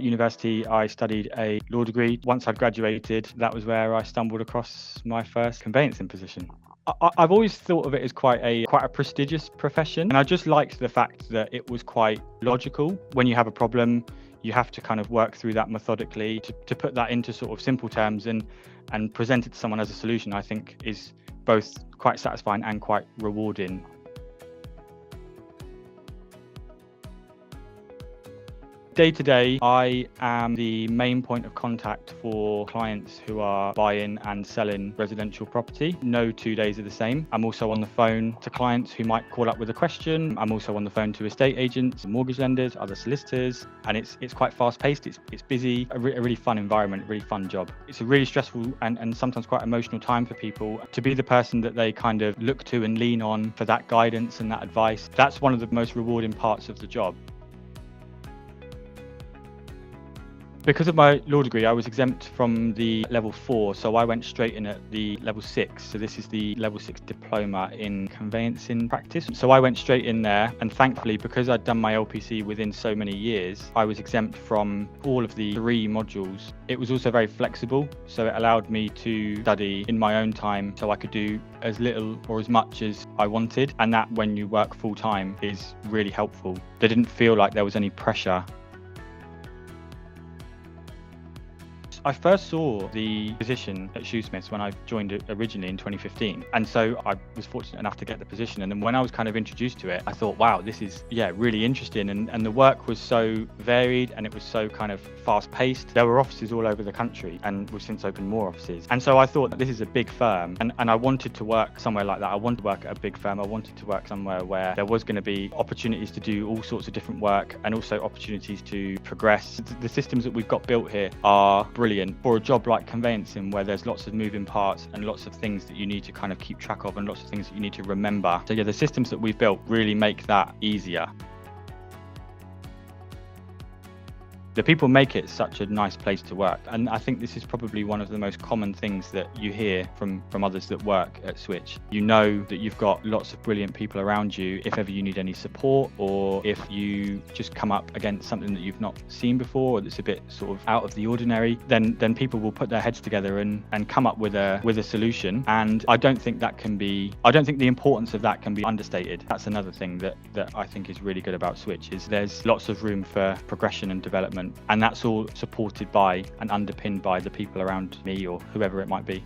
At university, I studied a law degree. Once I'd graduated, that was where I stumbled across my first conveyancing position. I've always thought of it as quite a prestigious profession, and I just liked the fact that it was quite logical. When you have a problem, you have to kind of work through that methodically. To put that into sort of simple terms and present it to someone as a solution, I think is both quite satisfying and quite rewarding. Day to day, I am the main point of contact for clients who are buying and selling residential property. No 2 days are the same. I'm also on the phone to clients who might call up with a question. I'm also on the phone to estate agents, mortgage lenders, other solicitors, and it's quite fast paced. It's busy, a really fun environment, a really fun job. It's a really stressful and sometimes quite emotional time for people. To be the person that they kind of look to and lean on for that guidance and that advice, that's one of the most rewarding parts of the job. Because of my law degree, I was exempt from the level 4, so I went straight in at the level 6. So this is the level 6 diploma in conveyancing practice. So I went straight in there, and thankfully, because I'd done my LPC within so many years, I was exempt from all of the 3 modules. It was also very flexible, so it allowed me to study in my own time, so I could do as little or as much as I wanted. And that, when you work full time, is really helpful. There didn't feel like there was any pressure. I first saw the position at Shoosmiths when I joined it originally in 2015. And so I was fortunate enough to get the position. And then when I was kind of introduced to it, I thought, wow, this is, really interesting. And the work was so varied and it was so kind of fast paced. There were offices all over the country, and we've since opened more offices. And so I thought that this is a big firm, and I wanted to work somewhere like that. I wanted to work at a big firm. I wanted to work somewhere where there was going to be opportunities to do all sorts of different work and also opportunities to progress. The systems that we've got built here are brilliant for a job like conveyancing, where there's lots of moving parts and lots of things that you need to kind of keep track of and lots of things that you need to remember. So the systems that we've built really make that easier. The people make it such a nice place to work, and I think this is probably one of the most common things that you hear from others that work at Swiitch. You know that you've got lots of brilliant people around you. If ever you need any support, or if you just come up against something that you've not seen before, or that's a bit sort of out of the ordinary, then people will put their heads together and come up with a solution. And I don't think the importance of that can be understated. That's another thing that I think is really good about Swiitch, is there's lots of room for progression and development. And that's all supported by and underpinned by the people around me or whoever it might be.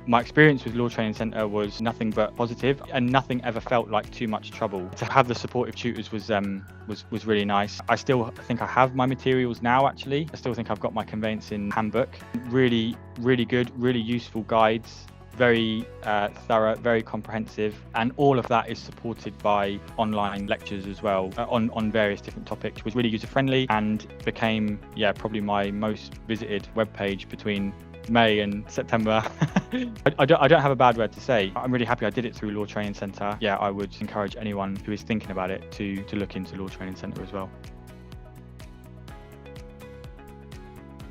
My experience with Law Training Centre was nothing but positive, and nothing ever felt like too much trouble. To have the supportive tutors was really nice. I still think I have my materials now, actually. I still think I've got my conveyancing handbook. Really, really good, really useful guides. Very thorough, very comprehensive, and all of that is supported by online lectures as well on various different topics. It was really user-friendly and became probably my most visited webpage between May and September. I don't have a bad word to say. I'm really happy I did it through Law Training Centre. I would encourage anyone who is thinking about it to look into Law Training Centre as well.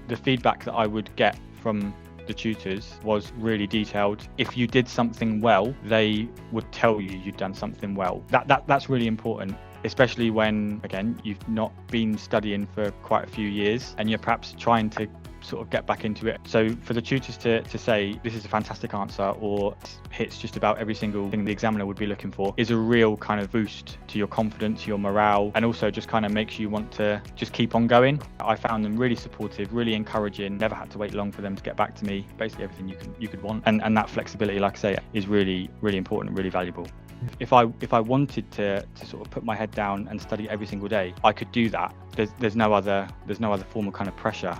The feedback that I would get from the tutors was really detailed. If you did something well, they would tell you you'd done something well. That's really important, especially when, again, you've not been studying for quite a few years and you're perhaps trying to sort of get back into it. So for the tutors to say this is a fantastic answer, or hits just about every single thing the examiner would be looking for, is a real kind of boost to your confidence, your morale, and also just kind of makes you want to just keep on going. I found them really supportive, really encouraging. Never had to wait long for them to get back to me. Basically everything you could want, and that flexibility, like I say, is really, really important, really valuable. If I wanted to sort of put my head down and study every single day, I could do that. There's no other form of kind of pressure.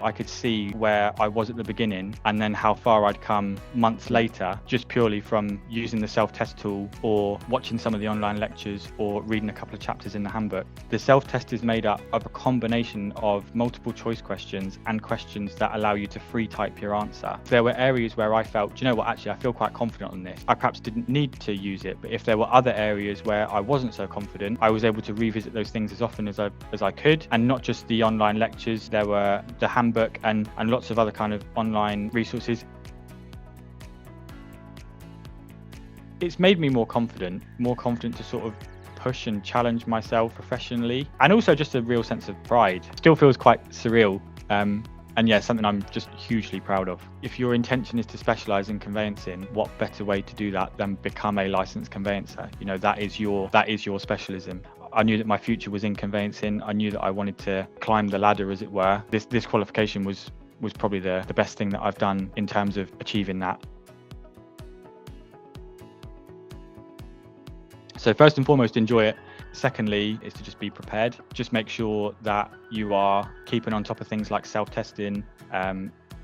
I could see where I was at the beginning and then how far I'd come months later, just purely from using the self-test tool or watching some of the online lectures or reading a couple of chapters in the handbook. The self-test is made up of a combination of multiple choice questions and questions that allow you to free type your answer. There were areas where I felt, do you know what, actually I feel quite confident on this. I perhaps didn't need to use it, but if there were other areas where I wasn't so confident, I was able to revisit those things as often as I could. And not just the online lectures, there were the handbook and lots of other kind of online resources. it's made me more confident to sort of push and challenge myself professionally, and also just a real sense of pride. Still feels quite surreal, and yeah, something I'm just hugely proud of. If your intention is to specialize in conveyancing, what better way to do that than become a licensed conveyancer? You know, that is your specialism. I knew that my future was in conveyancing. I knew that I wanted to climb the ladder, as it were. This qualification was probably the best thing that I've done in terms of achieving that. So first and foremost, enjoy it. Secondly, is to just be prepared. Just make sure that you are keeping on top of things like self-testing.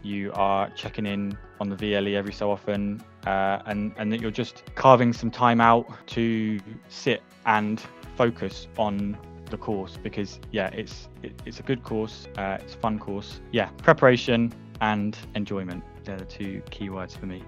You are checking in on the VLE every so often, and that you're just carving some time out to sit and focus on the course, because yeah, it's a good course. It's a fun course. Yeah, preparation and enjoyment. They're the two key words for me.